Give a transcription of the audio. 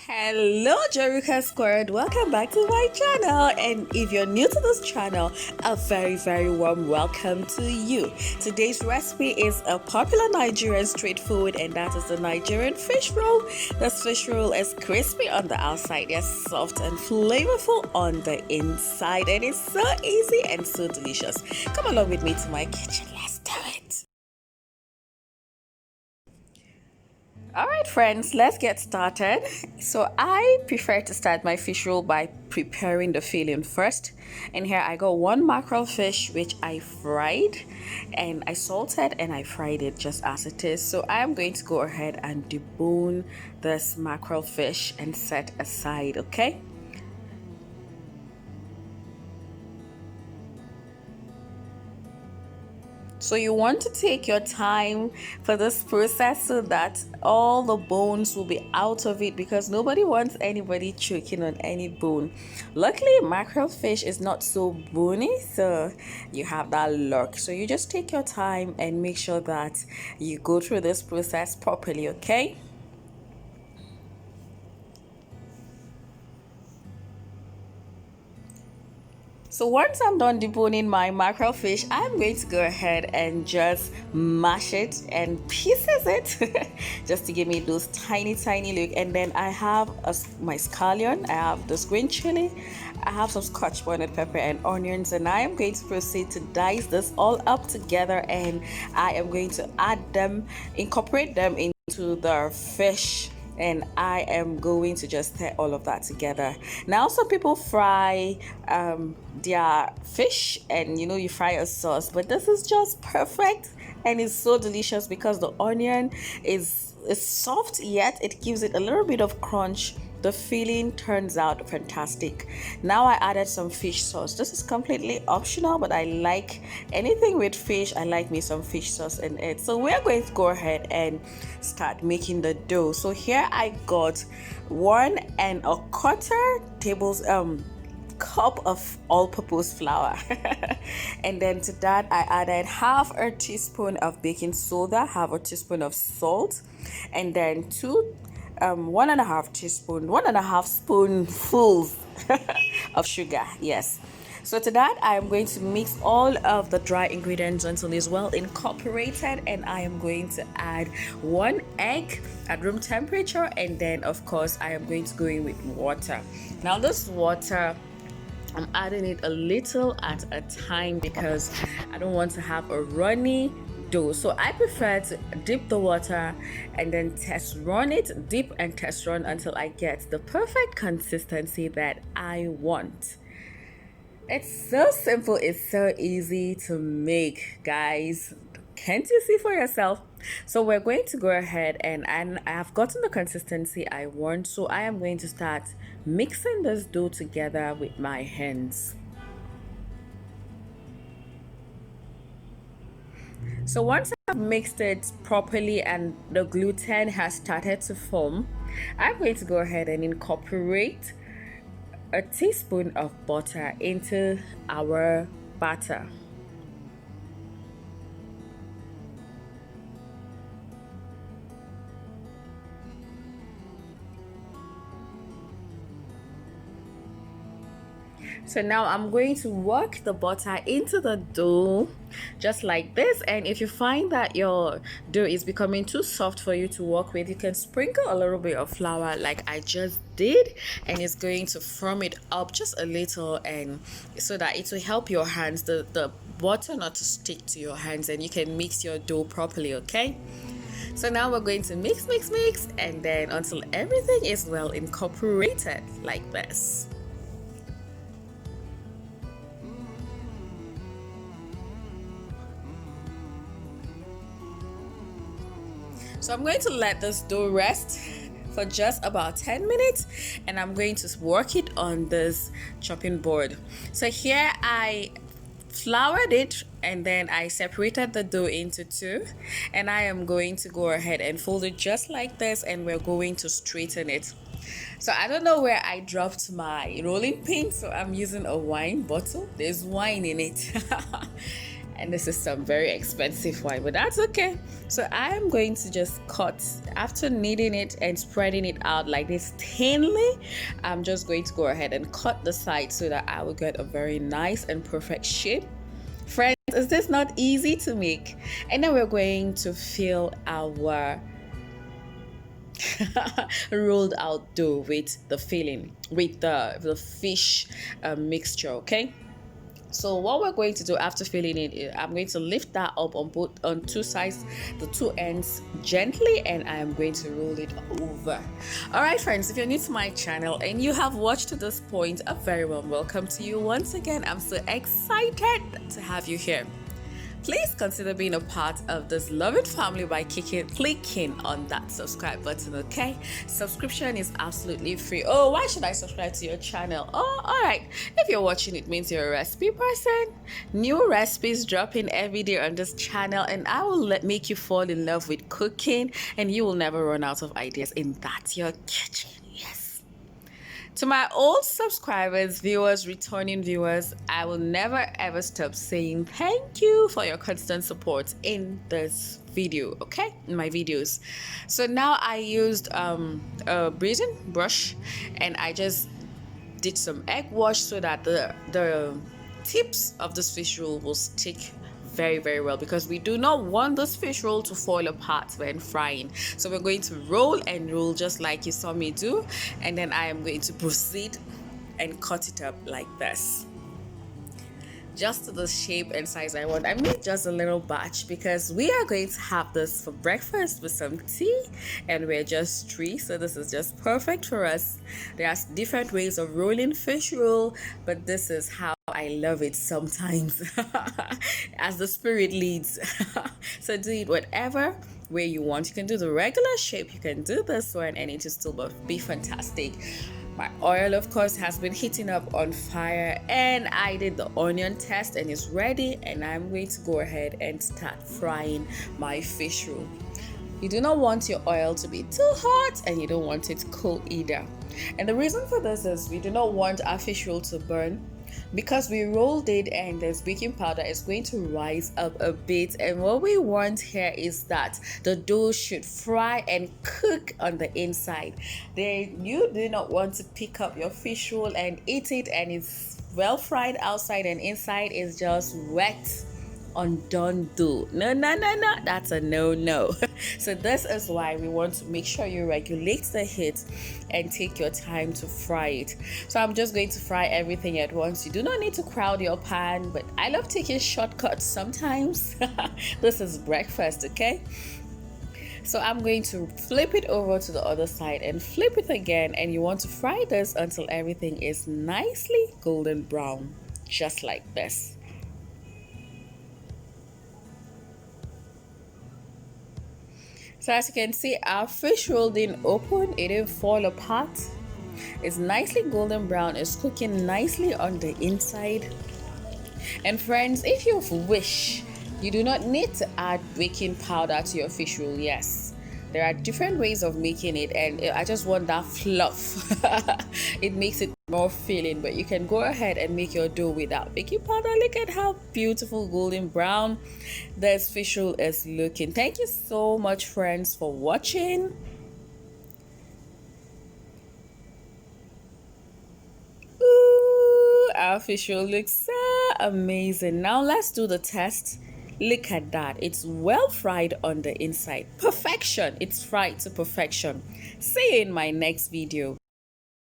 Hello Jorouka squared, welcome back to my channel, and if you're new to this channel, a very warm welcome to you. Today's recipe is a popular Nigerian street food, and that is the Nigerian fish roll. This fish roll is crispy on the outside, yes, soft and flavorful on the inside, and it's so easy and so delicious. Come along with me to my kitchen, let's do it. Alright friends, let's get started. So I prefer to start my fish roll by preparing the filling first. And here I got one mackerel fish which I fried, and I salted and I fried it just as it is. So I am going to go ahead and debone this mackerel fish and set aside, okay? So you want to take your time for this process so that all the bones will be out of it, because nobody wants anybody choking on any bone. Luckily, mackerel fish is not so bony, so you have that luck. So you just take your time and make sure that you go through this process properly, okay? So once I'm done deboning my mackerel fish, I'm going to go ahead and just mash it and pieces it just to give me those tiny look. And then I have my scallion, I have this green chili, I have some scotch bonnet pepper and onions, and I am going to proceed to dice this all up together, and I am going to add them, incorporate them into the fish, and I am going to just stir all of that together. Now some people fry their fish, and you fry a sauce, but this is just perfect and it's so delicious because the onion is soft, yet it gives it a little bit of crunch. The filling turns out fantastic. Now I added some fish sauce. This is completely optional, but I like anything with fish. I like me some fish sauce in it. So we're going to go ahead and start making the dough. So here I got 1¼ tables cup of all-purpose flour and then to that I added half a teaspoon of baking soda, half a teaspoon of salt, and then 1½ spoonfuls of sugar. Yes. So to that, I am going to mix all of the dry ingredients until it's well incorporated, and I am going to add 1 egg at room temperature, and then of course I am going to go in with water. Now this water, I'm adding it a little at a time because I don't want to have a runny dough. So I prefer to dip the water and then test run it, dip and test run until I get the perfect consistency that I want. It's so simple, it's so easy to make, guys. Can't you see for yourself? So we're going to go ahead and I have gotten the consistency I want, so I am going to start mixing this dough together with my hands. So once I've mixed it properly and the gluten has started to form, I'm going to go ahead and incorporate a teaspoon of butter into our batter. So now I'm going to work the butter into the dough just like this, and if you find that your dough is becoming too soft for you to work with, you can sprinkle a little bit of flour like I just did, and it's going to firm it up just a little, and so that it will help your hands, the butter not to stick to your hands, and you can mix your dough properly, okay? So now we're going to mix, and then until everything is well incorporated like this. So I'm going to let this dough rest for just about 10 minutes, and I'm going to work it on this chopping board. So here I floured it, and then I separated the dough into two, and I am going to go ahead and fold it just like this, and we're going to straighten it. So I don't know where I dropped my rolling pin, so I'm using a wine bottle. There's wine in it. And this is some very expensive wine, but that's okay. So I am going to just cut, after kneading it and spreading it out like this thinly, I'm just going to go ahead and cut the sides so that I will get a very nice and perfect shape. Friends, is this not easy to make? And then we're going to fill our rolled out dough with the filling, with the fish mixture. Okay, so what we're going to do after filling it, I'm going to lift that up on two sides, the two ends gently, and I am going to roll it over. All right, friends, if you're new to my channel and you have watched to this point, a very warm welcome to you once again. I'm so excited to have you here. Please consider being a part of this loving family by clicking on that subscribe button, okay? Subscription is absolutely free. Oh, why should I subscribe to your channel? Oh, all right. If you're watching, it means you're a recipe person. New recipes dropping every day on this channel, and I will make you fall in love with cooking, and you will never run out of ideas in that your kitchen. Yes. To my old subscribers, viewers, returning viewers, I will never ever stop saying thank you for your constant support in this video, okay, in my videos. So now I used a braising brush, and I just did some egg wash so that the tips of this fish roll will stick very well, because we do not want this fish roll to fall apart when frying. So we're going to roll and roll just like you saw me do, and then I am going to proceed and cut it up like this, just to the shape and size I want. I made just a little batch because we are going to have this for breakfast with some tea, and we're just three, so this is just perfect for us. There are different ways of rolling fish roll, but this is how I love it sometimes as the spirit leads. So do it whatever way you want. You can do the regular shape, you can do this one, and it will still be fantastic. My oil, of course, has been heating up on fire, and I did the onion test and it's ready, and I'm going to go ahead and start frying my fish roll. You do not want your oil to be too hot, and you don't want it cold either. And the reason for this is we do not want our fish roll to burn, because we rolled it and there's baking powder, is going to rise up a bit. And what we want here is that the dough should fry and cook on the inside. Then you do not want to pick up your fish roll and eat it and it's well fried outside and inside is just wet, undone dough. No, that's a no. So this is why we want to make sure you regulate the heat and take your time to fry it. So I'm just going to fry everything at once. You do not need to crowd your pan, but I love taking shortcuts sometimes. This is breakfast, okay? So I'm going to flip it over to the other side and flip it again, and you want to fry this until everything is nicely golden brown, just like this. So as you can see, our fish roll didn't open, it didn't fall apart. It's nicely golden brown, it's cooking nicely on the inside. And friends, if you wish, you do not need to add baking powder to your fish roll. Yes, there are different ways of making it, and I just want that fluff. It makes it more filling, but you can go ahead and make your dough without baking powder. Look at how beautiful golden brown this fish roll is looking. Thank you so much, friends, for watching. Ooh, our fish roll looks so amazing. Now let's do the test. Look at that, it's well fried on the inside. Perfection, it's fried to perfection. See you in my next video.